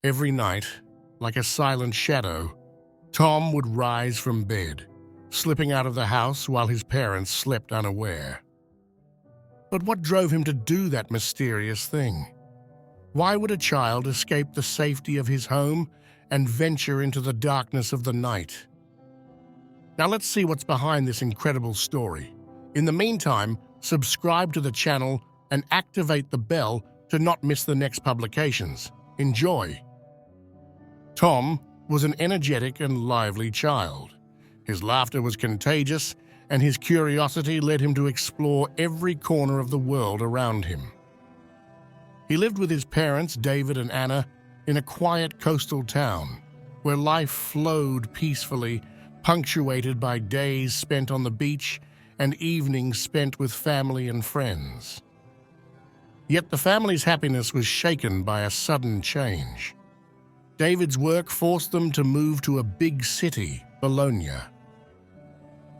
Every night, like a silent shadow, Tom would rise from bed, slipping out of the house while his parents slept unaware. But what drove him to do that mysterious thing? Why would a child escape the safety of his home and venture into the darkness of the night? Now let's see what's behind this incredible story. In the meantime, subscribe to the channel and activate the bell to not miss the next publications. Enjoy! Tom was an energetic and lively child. His laughter was contagious, and his curiosity led him to explore every corner of the world around him. He lived with his parents, David and Anna, in a quiet coastal town where life flowed peacefully, punctuated by days spent on the beach and evenings spent with family and friends. Yet the family's happiness was shaken by a sudden change. David's work forced them to move to a big city, Bologna.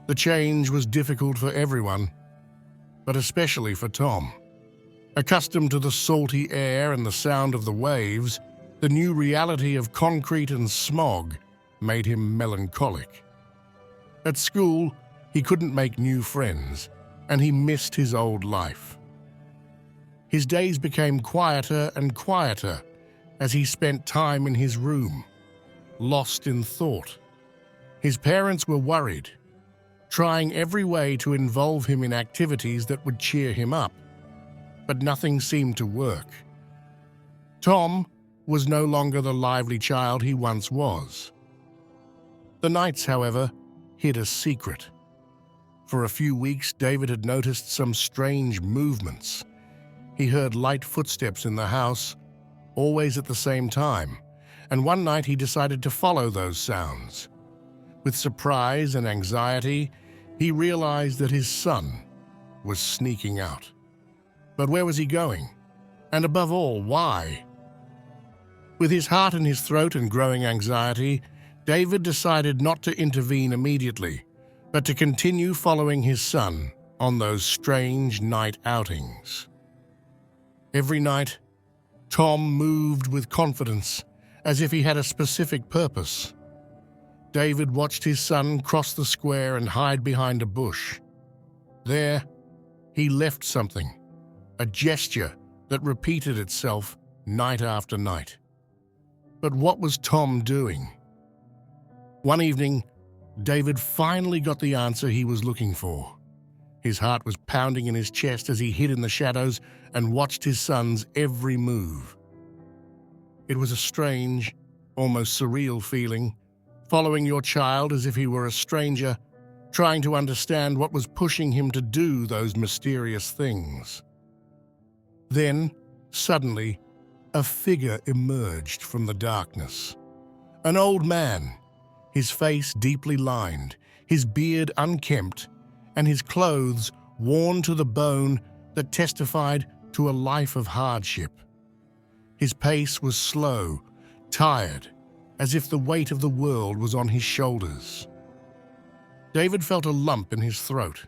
The change was difficult for everyone, but especially for Tom. Accustomed to the salty air and the sound of the waves, the new reality of concrete and smog made him melancholic. At school, he couldn't make new friends, and he missed his old life. His days became quieter and quieter as he spent time in his room, lost in thought. His parents were worried, trying every way to involve him in activities that would cheer him up, but nothing seemed to work. Tom was no longer the lively child he once was. The nights, however, hid a secret. For a few weeks, David had noticed some strange movements. He heard light footsteps in the house, always at the same time, and one night he decided to follow those sounds. With surprise and anxiety, he realized that his son was sneaking out. But where was he going? And above all, why? With his heart in his throat and growing anxiety, David decided not to intervene immediately, but to continue following his son on those strange night outings. Every night, Tom moved with confidence, as if he had a specific purpose. David watched his son cross the square and hide behind a bush. There, he left something, a gesture that repeated itself night after night. But what was Tom doing? One evening, David finally got the answer he was looking for. His heart was pounding in his chest as he hid in the shadows and watched his son's every move. It was a strange, almost surreal feeling, following your child as if he were a stranger, trying to understand what was pushing him to do those mysterious things. Then, suddenly, a figure emerged from the darkness. An old man, his face deeply lined, his beard unkempt, and his clothes worn to the bone that testified to a life of hardship. His pace was slow, tired, as if the weight of the world was on his shoulders. David felt a lump in his throat.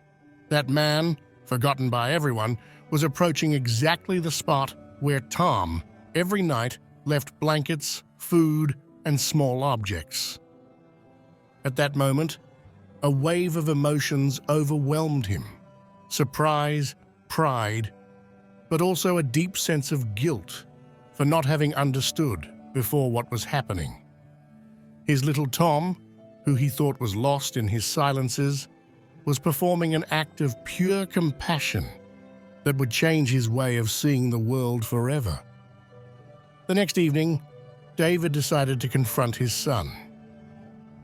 That man, forgotten by everyone, was approaching exactly the spot where Tom, every night, left blankets, food, and small objects. At that moment, a wave of emotions overwhelmed him. Surprise, pride, but also a deep sense of guilt for not having understood before what was happening. His little Tom, who he thought was lost in his silences, was performing an act of pure compassion that would change his way of seeing the world forever. The next evening, David decided to confront his son.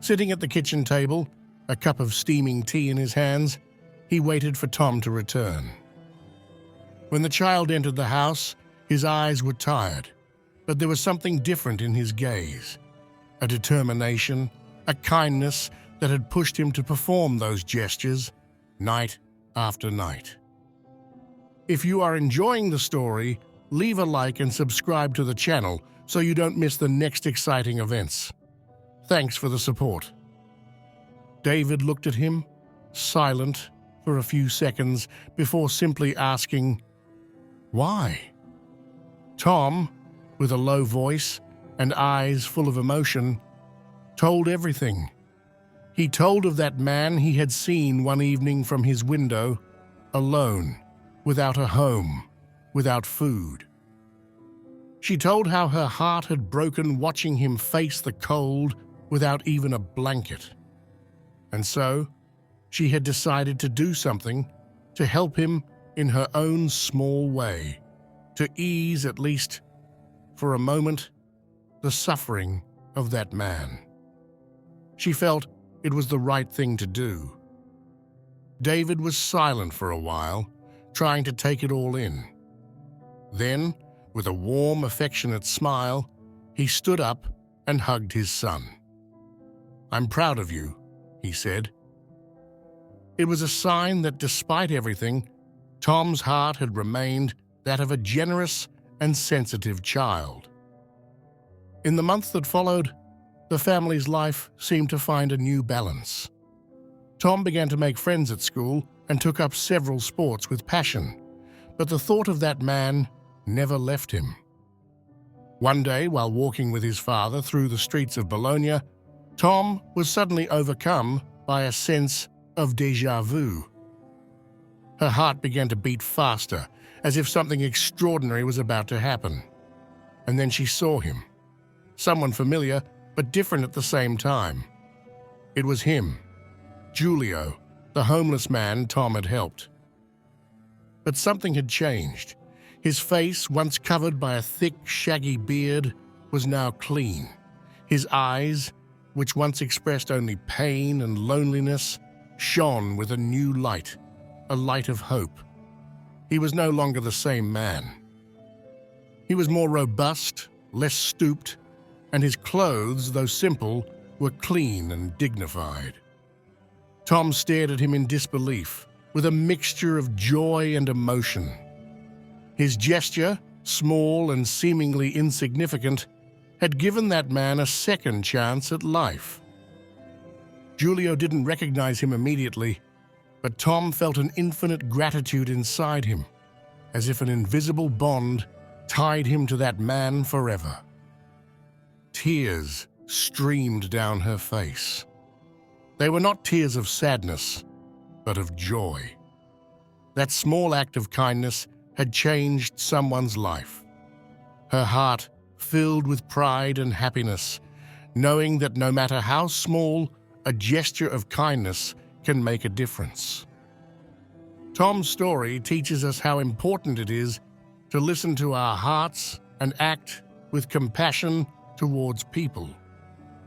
Sitting at the kitchen table, a cup of steaming tea in his hands, he waited for Tom to return. When the child entered the house, his eyes were tired, but there was something different in his gaze. A determination, a kindness that had pushed him to perform those gestures night after night. If you are enjoying the story, leave a like and subscribe to the channel so you don't miss the next exciting events. Thanks for the support. David looked at him, silent for a few seconds before simply asking, "Why?" Tom, with a low voice, and eyes full of emotion, told everything. He told of that man he had seen one evening from his window, alone, without a home, without food. She told how her heart had broken watching him face the cold without even a blanket. And so, she had decided to do something to help him in her own small way, to ease, at least for a moment, the suffering of that man. She felt it was the right thing to do. David was silent for a while, trying to take it all in. Then, with a warm, affectionate smile, he stood up and hugged his son. "I'm proud of you," he said. It was a sign that despite everything, Tom's heart had remained that of a generous and sensitive child. In the month that followed, the family's life seemed to find a new balance. Tom began to make friends at school and took up several sports with passion, but the thought of that man never left him. One day, while walking with his father through the streets of Bologna, Tom was suddenly overcome by a sense of déjà vu. Her heart began to beat faster, as if something extraordinary was about to happen. And then she saw him. Someone familiar, but different at the same time. It was him, Giulio, the homeless man Tom had helped. But something had changed. His face, once covered by a thick, shaggy beard, was now clean. His eyes, which once expressed only pain and loneliness, shone with a new light, a light of hope. He was no longer the same man. He was more robust, less stooped, and his clothes, though simple, were clean and dignified. Tom stared at him in disbelief, with a mixture of joy and emotion. His gesture, small and seemingly insignificant, had given that man a second chance at life. Giulio didn't recognize him immediately, but Tom felt an infinite gratitude inside him, as if an invisible bond tied him to that man forever. Tears streamed down her face. They were not tears of sadness, but of joy. That small act of kindness had changed someone's life. Her heart filled with pride and happiness, knowing that no matter how small, a gesture of kindness can make a difference. Tom's story teaches us how important it is to listen to our hearts and act with compassion towards people.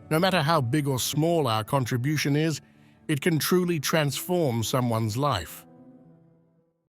No matter how big or small our contribution is, it can truly transform someone's life.